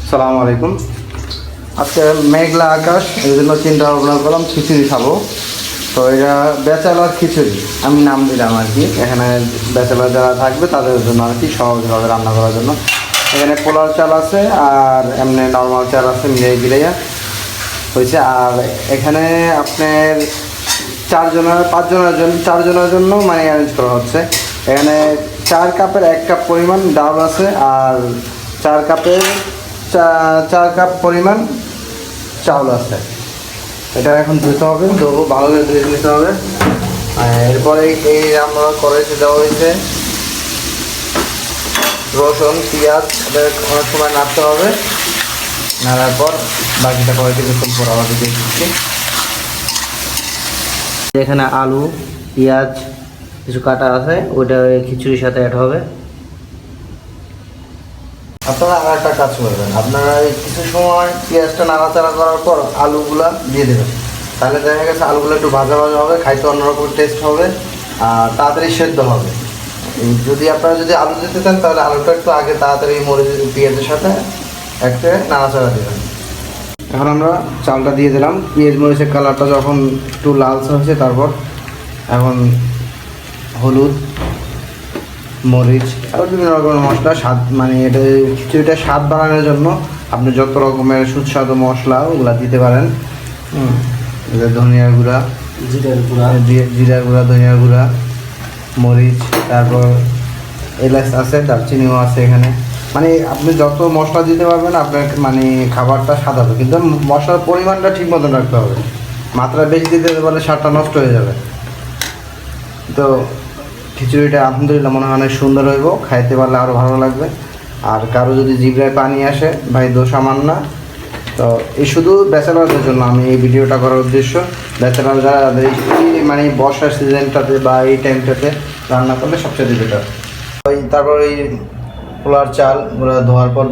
আসসালামু আলাইকুম। আজকে মেঘলা আকাশ, এই জন্য চিন্তা ভাবনা করলাম খিচুড়ি খাবো। তো এটা ব্যাচেলার খিচুড়ি আমি নাম দিলাম আর কি। এখানে ব্যাচেলার যারা থাকবে তাদের জন্য আর কি, সহজভাবে রান্না করার জন্য। এখানে পোলার চাল আছে আর এমনি নর্মাল চাল আছে, মিলিয়ে গিলাইয়া হয়েছে। আর এখানে আপনার চারজনের জন্য মানে অ্যারেঞ্জ করা হচ্ছে। এখানে 4 কাপের 1 কাপ পরিমাণ ডাল আছে, আর 4 কাপের 4 কাপ পরিমাণ চাউল আছে। এটা এখন ধুতে হবে, ভালো করে ধুয়ে নিতে হবে। এরপরে এই আমরা কড়াইতে দেওয়া হয়েছে রসুন, পেঁয়াজ, ওদের অনেক সময় নাড়তে হবে। নাড়ার পর বাকিটা কড়াইতে কিছুক্ষণ পর আবার দিয়ে দিচ্ছি। এখানে আলু, পেঁয়াজ কিছু কাটা আছে, ওইটা খিচুড়ির সাথে অ্যাড হবে। আপনারা আর একটা কাজ করবেন, আপনারা কিছু সময় পেঁয়াজটা নাড়াচাড়া করার পর আলুগুলা দিয়ে দেবেন। তাহলে দেখা গেছে আলুগুলো একটু ভাজা ভাজা হবে, খাইতে অন্যরকম টেস্ট হবে আর তাড়াতাড়ি সেদ্ধ হবে। যদি আপনারা আলু দিতে চান তাহলে আলুটা একটু আগে তাড়াতাড়ি মরিচ পেঁয়াজের সাথে একটা নাড়াচাড়া দেবেন। এখন আমরা চালটা দিয়ে দিলাম। পেঁয়াজ মরিচের কালারটা যখন একটু লালচে হয়েছে, তারপর এখন হলুদ, মরিচ আর বিভিন্ন রকমের মশলা, স্বাদ মানে এটা খিচুড়িটা স্বাদ বাড়ানোর জন্য আপনি যত রকমের সুস্বাদু মশলা ওগুলা দিতে পারেন। ধনিয়ার গুঁড়া, জিরার গুঁড়া, ধনিয়ার গুঁড়া, মরিচ, তারপর এলাচ আছে, দারচিনিও আছে এখানে। মানে আপনি যত মশলা দিতে পারবেন আপনার মানে খাবারটা স্বাদ হবে, কিন্তু মশলার পরিমাণটা ঠিক মতন রাখতে হবে। মাত্রা বেশি দিতে পারলে স্বাদটা নষ্ট হয়ে যাবে। তো খিচুড়িটা আলহামদুলিল্লাহ মনে হয় অনেক সুন্দর হইব, খাইতে পারলে আরও ভালো লাগবে। আর কারো যদি জিভরায় পানি আসে, ভাই দোষ আমার না। তো এই শুধু ব্যাচেলারদের জন্য আমি এই ভিডিওটা করার উদ্দেশ্য। ব্যাচেলার যারা মানে বর্ষার সিজনটাতে বা এই টাইমটাতে রান্না করলে সবচেয়ে বেটার। তারপর এই পোলার চালগুলো ধোয়ার পর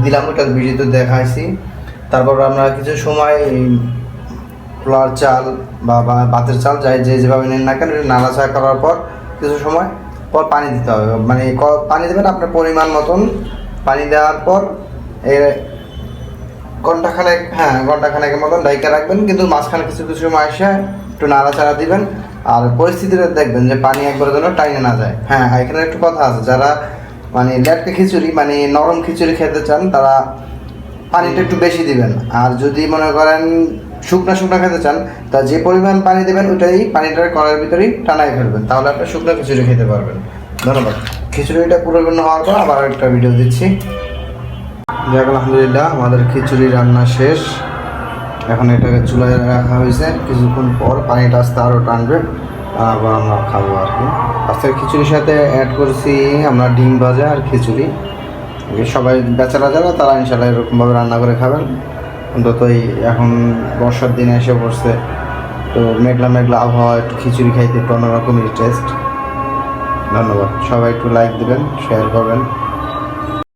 দিলাম, ওটা ভিডিওতে দেখাইছি। তারপর আমরা কিছু সময় পোলার চাল বা ভাতের চাল যে যেভাবে নেন না কেন, নাড়াচাড়া করার পর কিছু সময় পর পানি দিতে হবে। মানে পানি দেবেন আপনার পরিমাণ মতন। পানি দেওয়ার পর ঘন্টাখানেকের মতন ডাইকা রাখবেন, কিন্তু মাঝখানে কিছু কিছু সময় এসে একটু নাড়াচাড়া দিবেন। আর পরিস্থিতিটা দেখবেন যে পানি একবারে যেন টাইনে না যায়। হ্যাঁ, এখানে একটু কথা আছে, যারা মানে লেটকা খিচুড়ি মানে নরম খিচুড়ি খেতে চান তারা পানিটা একটু বেশি দিবেন। আর যদি মনে করেন শুকনা খেতে চান, তা যে পরিমাণ পানি দেবেন ওইটাই পানিটার কড়াইয়ের ভিতরেই টানাই ফেলবেন, তাহলে আপনি শুকনো খিচুড়ি খেতে পারবেন। ধন্যবাদ। খিচুড়িটা পরিপূর্ণ হওয়ার পর আবার একটা ভিডিও দিচ্ছি। যাক, আলহামদুলিল্লাহ আমাদের খিচুড়ি রান্না শেষ। এখন এটাকে চুলায় রাখা হয়েছে, কিছুক্ষণ পর পানিটা আস্তে আরও টানবে, তারপর আমরা খাবো আর কি। আজকের খিচুড়ির সাথে অ্যাড করছি আমরা ডিম ভাজা আর খিচুড়ি। সবাই বেচারা যারা তারা ইনশাল্লাহ এরকমভাবে রান্না করে খাবেন। অন্তত এখন বর্ষার দিনে এসে পড়ছে, তো মেঘলা আবহাওয়া, একটু খিচুড়ি খাইতে একটু অন্যরকমই টেস্ট। ধন্যবাদ। সবাই একটু লাইক দেবেন, শেয়ার করবেন।